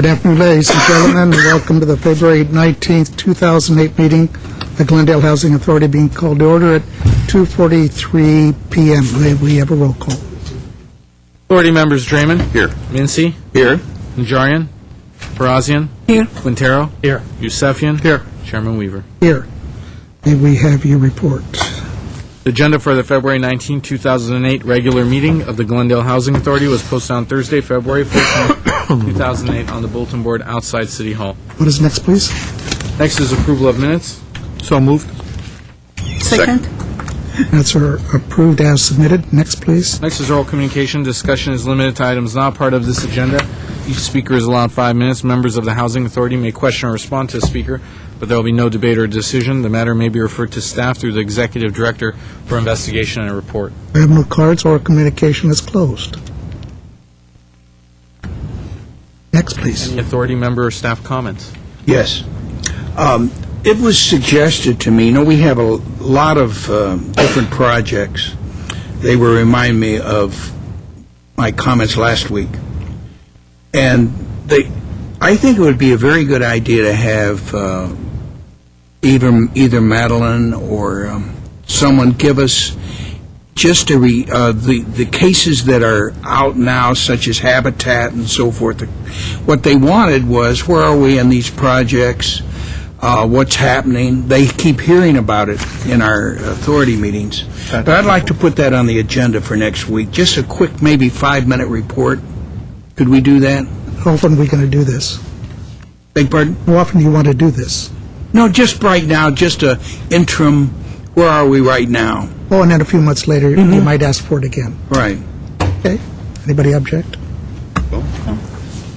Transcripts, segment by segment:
Good afternoon, ladies and gentlemen, and welcome to the February 19th, 2008 meeting, the Glendale Housing Authority being called to order at 2:43 p.m. May we have a roll call? Authority members Draymond. Here. Mincy. Here. Najarian. Parazian. Here. Quintero. Here. Yusefian. Here. Chairman Weaver. Here. May we have your report? The agenda for the February 19, 2008 regular meeting of the Glendale Housing Authority was posted on Thursday, February 14, 2008 on the bulletin board outside City Hall. What is next, please? Next is approval of minutes. So moved. Second. Minutes are approved as submitted. Next, please. Next is oral communication. Discussion is limited to items not part of this agenda. Each speaker is allowed 5 minutes. Members of the Housing Authority may question or respond to the speaker, but there will be no debate or decision. The matter may be referred to staff through the Executive Director for investigation and a report. We have no cards. Oral communication is closed. Next, please. Any authority member or staff comments? Yes. It was suggested to me, we have a lot of different projects. They will remind me of my comments last week. And I think it would be a very good idea to have either Madeline or someone give us just the cases that are out now, such as Habitat and so forth. What they wanted was, where are we in these projects? What's happening? They keep hearing about it in our authority meetings. But I'd like to put that on the agenda for next week. Just a quick, maybe 5-minute report. Could we do that? How often are we going to do this? Beg pardon? How often do you want to do this? No, just right now, just a interim, where are we right now? Oh, and then a few months later, you might ask for it again. Right. Okay. Anybody object?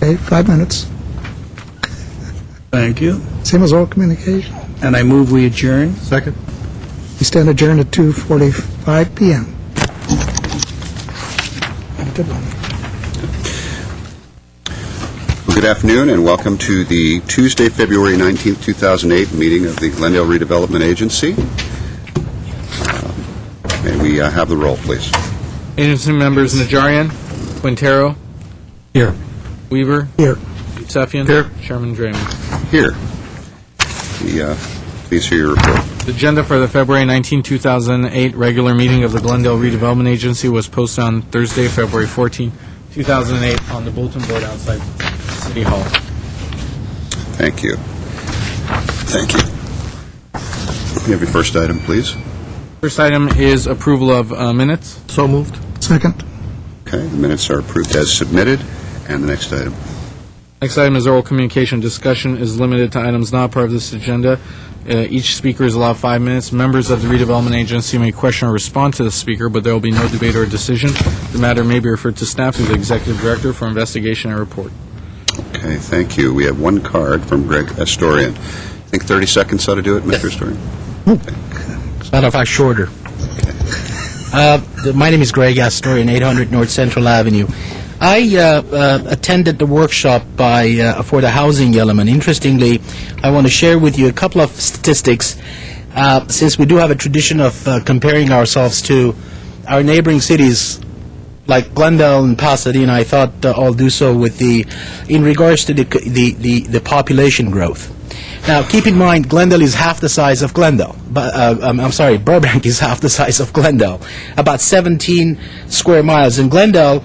Okay, 5 minutes. Thank you. Same as oral communication. And I move we adjourn. Second. We stand adjourned at 2:45 p.m. Have a good one. Good afternoon and welcome to the Tuesday, February 19, 2008 meeting of the Glendale Redevelopment Agency. May we have the roll, please? Agency members Najarian. Quintero. Here. Weaver. Here. Yusefian. Here. Chairman Draymond. Here. Please hear your report. The agenda for the February 19, 2008 regular meeting of the Glendale Redevelopment Agency was posted on Thursday, February 14, 2008 on the bulletin board outside City Hall. Thank you. Thank you. You have your first item, please. First item is approval of minutes. So moved. Second. Okay, the minutes are approved as submitted. And the next item. Next item is oral communication. Discussion is limited to items not part of this agenda. Each speaker is allowed 5 minutes. Members of the redevelopment agency may question or respond to the speaker, but there will be no debate or decision. The matter may be referred to staff through the Executive Director for investigation and report. Okay, thank you. We have one card from Greg Astorian. I think 30 seconds ought to do it, Mr. Astorian? As a matter of fact, shorter. My name is Greg Astorian, 800 North Central Avenue. I attended the workshop for the housing element. Interestingly, I want to share with you a couple of statistics, since we do have a tradition of comparing ourselves to our neighboring cities like Glendale and Pasadena. I thought I'll do so in regards to the population growth. Now, keep in mind, Glendale is half the size of Glendale. Burbank is half the size of Glendale, about 17 square miles. In Glendale,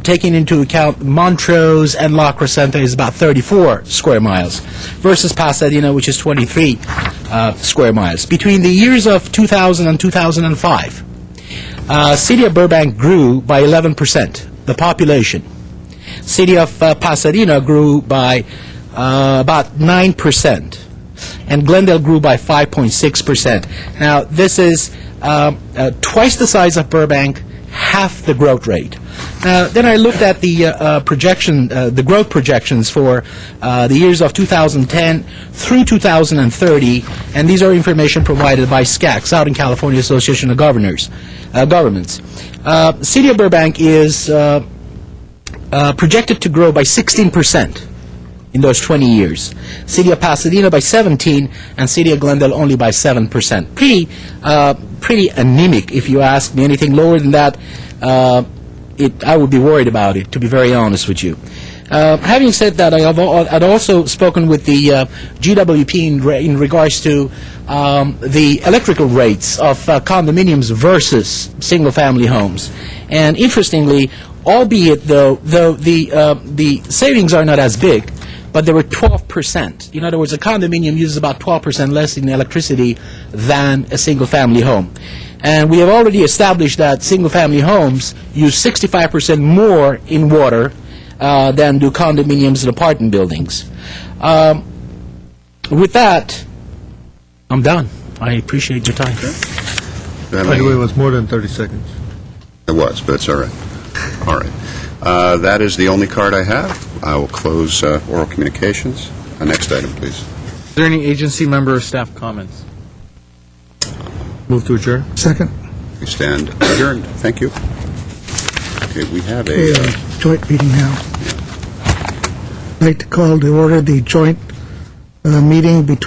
taking into account Montrose and La Crescenta, is about 34 square miles, versus Pasadena, which is 23 square miles. Between the years of 2000 and 2005, City of Burbank grew by 11%, the population. City of Pasadena grew by about 9%, and Glendale grew by 5.6%. Now, this is twice the size of Burbank, half the growth rate. Then I looked at the the growth projections for the years of 2010 through 2030, and these are information provided by SCAG, Southern California Association of Governments. City of Burbank is projected to grow by 16%. In those 20 years. City of Pasadena by 17, and City of Glendale only by 7%. Pretty anemic, if you ask me. Anything lower than that, I would be worried about it, to be very honest with you. Having said that, I'd also spoken with the GWP in regards to the electrical rates of condominiums versus single-family homes. And interestingly, albeit though the savings are not as big, but they were 12%. In other words, a condominium uses about 12% less in electricity than a single-family home. And we have already established that single-family homes use 65% more in water than do condominiums and apartment buildings. With that, I'm done. I appreciate your time. By the way, it was more than 30 seconds. It was, but it's all right. All right. That is the only card I have. I will close oral communications. Next item, please. Is there any agency member or staff comments? Move to adjourn. Second. We stand adjourned. Thank you. Okay, we have Okay, a... joint meeting now. I'd like to call to order the joint meeting between